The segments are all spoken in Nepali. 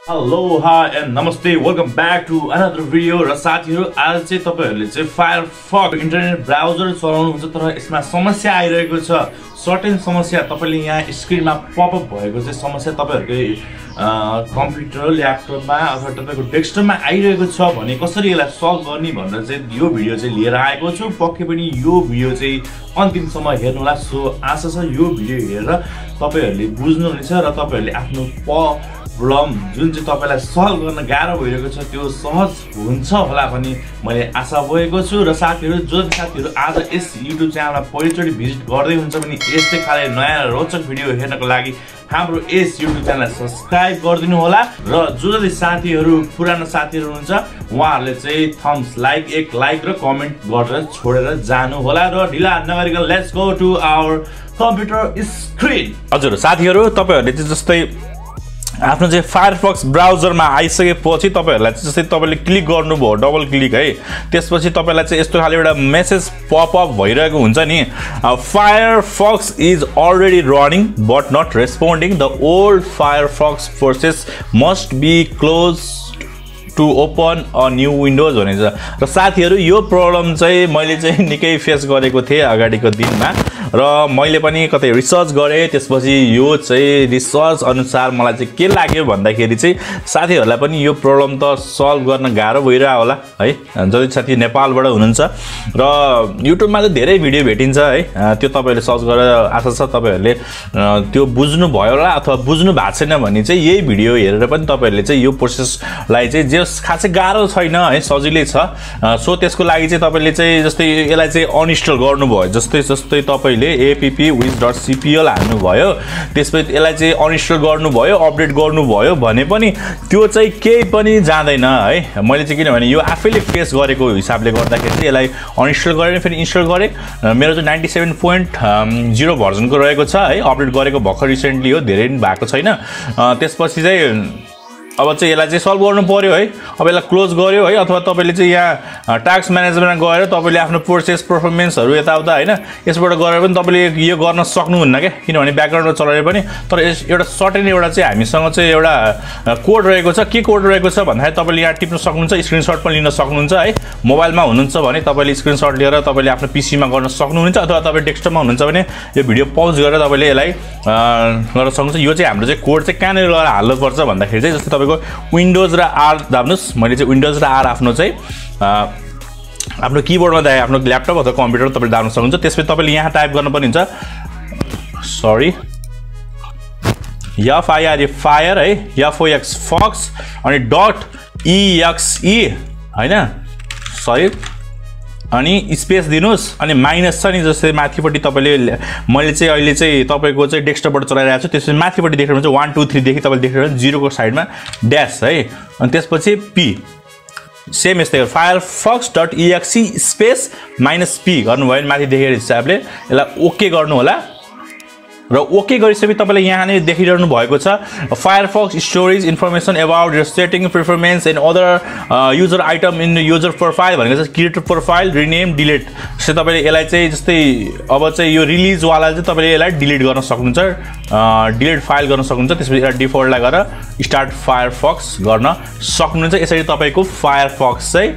Hello, hi and namaste. Welcome back to another video. र साथीहरु आज चाहिँ तपाईहरुले चाहिँ Firefox इन्टरनेट ब्राउजर चलाउनुहुन्छ तर यसमा समस्या आइरहेको छ। सर्टेन समस्या तपाईले यहाँ स्क्रिनमा पपअप भएको चाहिँ समस्या तपाईहरुकै कम्प्युटर ल्यापटपमा अथवा तपाईको डेस्कटपमा आइरहेको छ भने कसरी यसलाई सल्भ गर्ने भनेर चाहिँ यो भिडियो चाहिँ लिएर आएको छु। पक्कै पनि यो भिडियो चाहिँ अन्तिमसम्म हेर्नु होला। सो आशा छ यो भिडियो हेरेर तपाईहरुले बुझ्नुहुनेछ र तपाईहरुले आफ्नो प्रब्लम जुन चाहिँ तपाईलाई सल्भ गर्न गाह्रो भइरहेको छ त्यो सहज हुन्छ होला पनि मैले आशा गरेको छु। र साथीहरु जो साथीहरु आज यस युट्युब च्यानलमा पहिलोचोटि भिजिट गर्दै हुन्छ भने यस्तै खाले नयाँ रोचक भिडियो हेर्नको लागि हाम्रो यस युट्युब च्यानललाई सब्स्क्राइब गरिदिनु होला। र जो जति साथीहरु पुरानो साथीहरु हुनुहुन्छ उहाँहरुले चाहिँ थम्स लाइक एक लाइक र कमेन्ट गरेर छोडेर जानु होला। र ढिला नगरिकन let's go to our computer screen. हजुर साथीहरु तपाईहरुले चाहिँ जस्तै आफ्नो चाहिँ फायरफक्स ब्राउजरमा आइसकेपछि तपाईहरुलाई जस्तै तपाईले क्लिक गर्नुभयो डबल क्लिक है, त्यसपछि तपाईलाई चाहिँ यस्तो खाले एउटा मेसेज पपअप भइरहेको हुन्छ नि, Firefox is already running but not responding, the old Firefox process must be close to open a new windows भनेछ। र साथीहरु यो प्रब्लम चाहिँ मैले चाहिँ निकै फेस गरेको थिएँ अगाडिको दिनमा र मैले पनि कतै रिसर्च गरेँ। त्यसपछि यो चाहिँ रिसर्च अनुसार मलाई चाहिँ के लाग्यो भन्दाखेरि चाहिँ साथीहरुलाई पनि यो प्रब्लम त सल्भ गर्न गाह्रो भइरहेको होला है। जति साथी नेपालबाट हुनुहुन्छ र युट्युबमा चाहिँ धेरै भिडियो भेटिन्छ है, त्यो तपाईहरुले सर्च गरेर आशा छ तपाईहरुले त्यो बुझ्नु भयो होला अथवा बुझ्नु भएको छैन भने चाहिँ यही भिडियो हेरेर पनि तपाईहरुले चाहिँ यो प्रोसेसलाई चाहिँ जे खासै गाह्रो छैन है, सजिलै छ। सो त्यसको लागि चाहिँ तपाईले चाहिँ जस्तै यसलाई चाहिँ अनइन्स्टल गर्नुभयो, जस्तै तपाईले app.wiz.cpl हाल्नुभयो, त्यसपछि यसलाई चाहिँ अनइन्स्टल गर्नुभयो अपडेट गर्नुभयो भने पनि त्यो चाहिँ केही पनि जाँदैन है। मैले चाहिँ किनभने यो आफैले फेस गरेको हिसाबले गर्दाखेरि चाहिँ यसलाई अनइन्स्टल गरेर फेरि इन्स्टल गरे। मेरो चाहिँ 97.0 भर्जनको रहेको छ है, अपडेट गरेको भर्खर रिसेन्टली हो, धेरै पनि भएको छैन। त्यसपछि चाहिँ अब चाहिँ यसलाई चाहिँ सल्भ गर्नु पर्यो है। अब यसलाई क्लोज गर्यो है, अथवा तपाईले चाहिँ यहाँ टास्क म्यानेजमेन्टमा गएर तपाईले आफ्नो प्रोसेस परफर्मेन्सहरु यताउता हैन यसबाट गरेर पनि तपाईले यो गर्न सक्नुहुन्न के, किनभने ब्याकग्राउन्डमा चलाएर पनि। तर एउटा सर्टेन एउटा चाहिँ हामीसँग चाहिँ एउटा कोड रहेको छ। के कोड रहेको छ भन्दाखेरि तपाईले यहाँ टिप्न सक्नुहुन्छ, स्क्रिनशट पनि लिन सक्नुहुन्छ है। मोबाइलमा हुनुहुन्छ भने तपाईले स्क्रिनशट लिएर तपाईले आफ्नो पीसीमा गर्न सक्नुहुन्छ, अथवा तपाईले डेस्कटपमा हुनुहुन्छ भने यो भिडियो पज गरेर तपाईले यसलाई गर्न सक्नुहुन्छ। यो चाहिँ हाम्रो चाहिँ कोड चाहिँ कहाँनिर लगेर हाल्नु पर्छ भन्दाखेरि चाहिँ जस्तै विन्डोज र आर दाब्नुस्, मैले चाहिँ विन्डोज र आर आफ्नो चाहिँ आफ्नो किबोर्डमा दाए आफ्नो ल्यापटप अथवा कम्प्युटर तपाईले दाब्न सक्नुहुन्छ। त्यसपछि तपाईले यहाँ टाइप गर्नुपर्ने हुन्छ सरी FIRE फायर है, FOX फक्स अनि .exe हैन सरी अनि स्पेस दिनुस् अनि माइनस छ नि जस्तै माथिपट्टि तपाईले मैले चाहिँ अहिले चाहिँ तपाईको चाहिँ डेस्कटपबाट चलाइरहेको छु। त्यसपछि माथिपट्टि देख्नुहुन्छ 1 2 3 देखि तपाईले देख्नुहुन्छ 0 को साइडमा ड्याश है, अनि त्यसपछि p सेम यस्तै firefox.exe स्पेस -p गर्नुभयो भने माथि देखेको हिसाबले यसलाई ओके गर्नु होला। र ओके गरिसकेपछि तपाईले यहाँ नै देखिरहनु भएको छ Firefox storage information about your setting performance and other user item in user profile भनेको चाहिँ create profile rename delete. So तपाईले यसलाई चाहिँ जस्तै अब चाहिँ यो रिलिज वाला चाहिँ तपाईले यसलाई डिलिट गर्न सक्नुहुन्छ, डिलिट फाइल गर्न सक्नुहुन्छ। त्यसपछि यसलाई डिफल्टलाई गरेर स्टार्ट फायरफक्स गर्न सक्नुहुन्छ। यसरी तपाईको फायरफक्स चाहिँ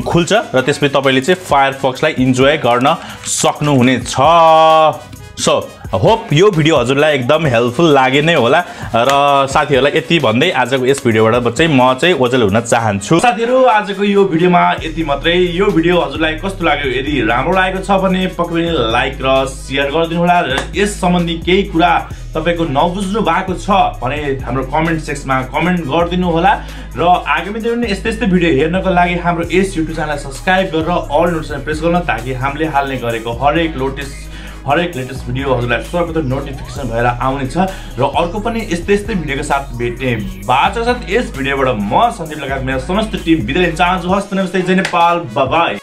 खुल्छ र त्यसपछि तपाईले चाहिँ फायरफक्सलाई इन्जोय गर्न सक्नुहुनेछ। सो होप यो भिडियो हजुरलाई एकदम हेल्पफुल लागे नै होला। र साथीहरुलाई यति भन्दै आजको यस भिडियोबाट चाहिँ म चाहिँ ओझेल हुन चाहन्छु। साथीहरु आजको यो भिडियोमा यति मात्रै। यो भिडियो हजुरलाई कस्तो लाग्यो, यदि राम्रो लागेको छ भने पक्कै पनि लाइक र शेयर गरिदिनु होला। र यस सम्बन्धी केही कुरा तपाईको नबुझ्नु भएको छ भने हाम्रो कमेन्ट सेक्सनमा कमेन्ट गरिदिनु होला। र आगामी दिनमा यस्तै भिडियो हेर्नको लागि हाम्रो यस युट्युब च्यानललाई सब्स्क्राइब गरेर अल नोटिफिकेसन प्रेस गर्न, ताकि हामीले हाल्ने गरेको हरेक लेटेस्ट भिडियो हजुरलाई सर्वप्रथम नोटिफिकेसन भएर आउने छ। र अर्को पनि यस्तै भिडियोको साथ भेट्ने बाचा साथ यस भिडियोबाट म सन्दीप लगायत मेरो समस्त टिम बिदा लिन चाहन्छु। हस्त नमस्ते, जय नेपाल, बाय बाय।